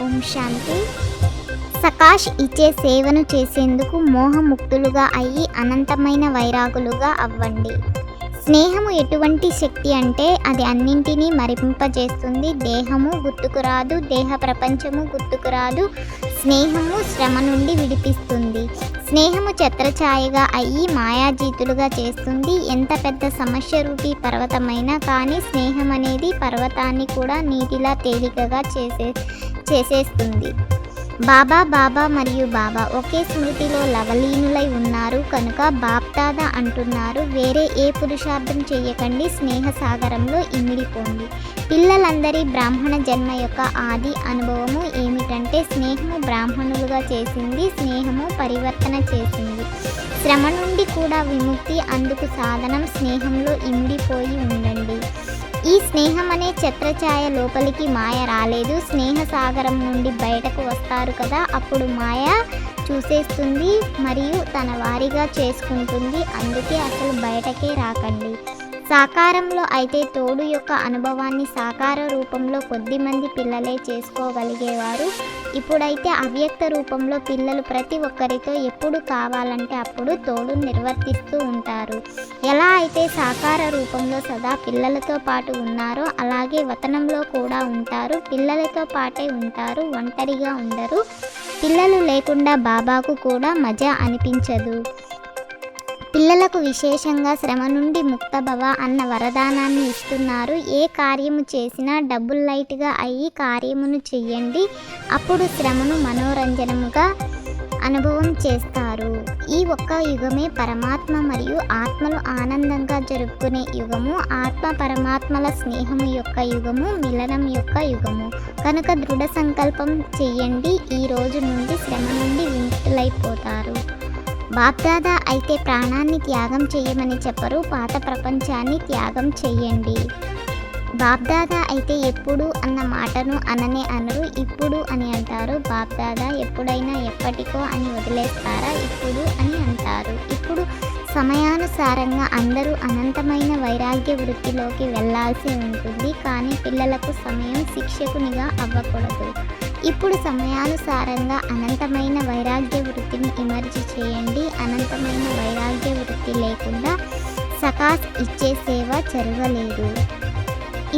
ఓం శాంతి. సకాష్ ఇచ్చే సేవను చేసేందుకు మోహముక్తులుగా అయ్యి అనంతమైన వైరాగులుగా అవ్వండి. స్నేహము ఎటువంటి శక్తి అంటే అది అన్నింటినీ మరిపింపజేస్తుంది. దేహము గుర్తుకురాదు, దేహ ప్రపంచము గుర్తుకురాదు. స్నేహము శ్రమ నుండి విడిపిస్తుంది. స్నేహము ఛత్రఛాయగా అయ్యి మాయాజీతులుగా చేస్తుంది. ఎంత పెద్ద సమస్య రూపీ పర్వతమైనా కానీ స్నేహం అనేది పర్వతాన్ని కూడా నీటిలా తేలికగా చేసేస్తుంది. బాబా బాబా మరియు బాబా ఒకే స్మృతిలో లవలీనులై ఉన్నారు కనుక బాప్దాదా అంటున్నారు, వేరే ఏ పురుషార్థం చెయ్యకండి, స్నేహ సాగరంలో ఇమిడిపోండి. పిల్లలందరి బ్రాహ్మణ జన్మ యొక్క ఆది అనుభవము ఏమిటంటే స్నేహము బ్రాహ్మణులుగా చేసింది, స్నేహము పరివర్తన చేసింది. శ్రమ నుండి కూడా విముక్తి, అందుకు సాధనం స్నేహంలో ఇమిడిపోయి ఉండండి. ఈ స్నేహం అనే ఛత్రఛాయ లోపలికి మాయ రాలేదు. స్నేహ సాగరం నుండి బయటకు వస్తారు కదా, అప్పుడు మాయ చూసేస్తుంది మరియు తన వారిగా చేసుకుంటుంది. అందుకే అసలు బయటకే రాకండి. సాకారంలో అయితే తోడు యొక్క అనుభవాన్ని సాకార రూపంలో కొద్దిమంది పిల్లలే చేసుకోగలిగేవారు. ఇప్పుడైతే అవ్యక్త రూపంలో పిల్లలు ప్రతి ఒక్కరితో ఎప్పుడు కావాలంటే అప్పుడు తోడు నిర్వర్తిస్తూ ఉంటారు. ఎలా అయితే సాకార రూపంలో సదా పిల్లలతో పాటు ఉన్నారో అలాగే వతనంలో కూడా ఉంటారు. పిల్లలతో పాటే ఉంటారు, ఒంటరిగా ఉండరు. పిల్లలు లేకుండా బాబాకు కూడా మజా అనిపించదు. పిల్లలకు విశేషంగా శ్రమ నుండి ముక్తభవ అన్న వరదానాన్ని ఇస్తున్నారు. ఏ కార్యము చేసినా డబుల్ లైట్గా అయ్యి కార్యమును చెయ్యండి. అప్పుడు శ్రమను మనోరంజనముగా అనుభవం చేస్తారు. ఈ ఒక్క యుగమే పరమాత్మ మరియు ఆత్మలు ఆనందంగా జరుపుకునే యుగము. ఆత్మ పరమాత్మల స్నేహము యొక్క యుగము, మిలనం యొక్క యుగము. కనుక దృఢ సంకల్పం చెయ్యండి. ఈ రోజు నుండి శ్రమ నుండి విముక్తులైపోతారు. బాప్దాదా అయితే ప్రాణాన్ని త్యాగం చెయ్యమని చెప్పరు, పాత ప్రపంచాన్ని త్యాగం చెయ్యండి. బాప్దాదా అయితే ఎప్పుడు అన్న మాటను అననే అనరు, ఇప్పుడు అని అంటారు. బాప్దాదా ఎప్పుడైనా ఎప్పటికో అని వదిలేస్తారా, ఇప్పుడు అని అంటారు. ఇప్పుడు సమయానుసారంగా అందరూ అనంతమైన వైరాగ్య వృత్తిలోకి వెళ్లాల్సి ఉంటుంది. కానీ పిల్లలకు సమయం శిక్షకునిగా అవ్వకూడదు. ఇప్పుడు సమయానుసారంగా అనంతమైన వైరాగ్య వృత్తిని ఇమర్జి చేయండి. అనంతమైన వైరాగ్య వృత్తి లేకుండా సకాస్ ఇచ్చే సేవ జరగలేదు.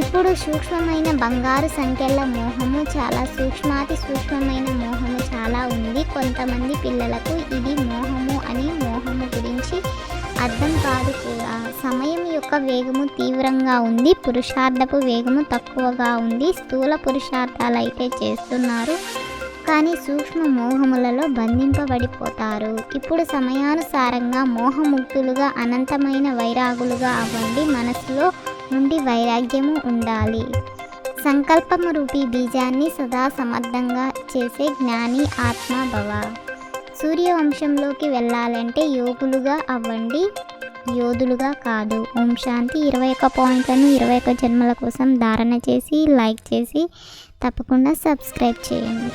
ఇప్పుడు సూక్ష్మమైన బంగారు సంఖ్యల మోహము చాలా, సూక్ష్మాతి సూక్ష్మమైన మోహము చాలా ఉంది. కొంతమంది పిల్లలకు ఇది మోహము అని మోహము గురించి అర్థం కాదు కూడా. సమయం యొక్క వేగము తీవ్రంగా ఉంది, పురుషార్థపు వేగము తక్కువగా ఉంది. స్థూల పురుషార్థాలు అయితే చేస్తున్నారు కానీ సూక్ష్మ మోహములలో బంధింపబడిపోతారు. ఇప్పుడు సమయానుసారంగా మోహముక్తులుగా అనంతమైన వైరాగులుగా అవ్వండి. మనసులో నుండి వైరాగ్యము ఉండాలి. సంకల్పము రూపీ బీజాన్ని సదా సమర్థంగా చేసే జ్ఞాని ఆత్మ భవ. సూర్యవంశంలోకి వెళ్ళాలంటే యోగులుగా అవ్వండి, యోధులుగా కాదు. ఓం శాంతి. 21 పాయింట్లను 21 జన్మల కోసం ధారణ చేసి లైక్ చేసి తప్పకుండా సబ్స్క్రైబ్ చేయండి.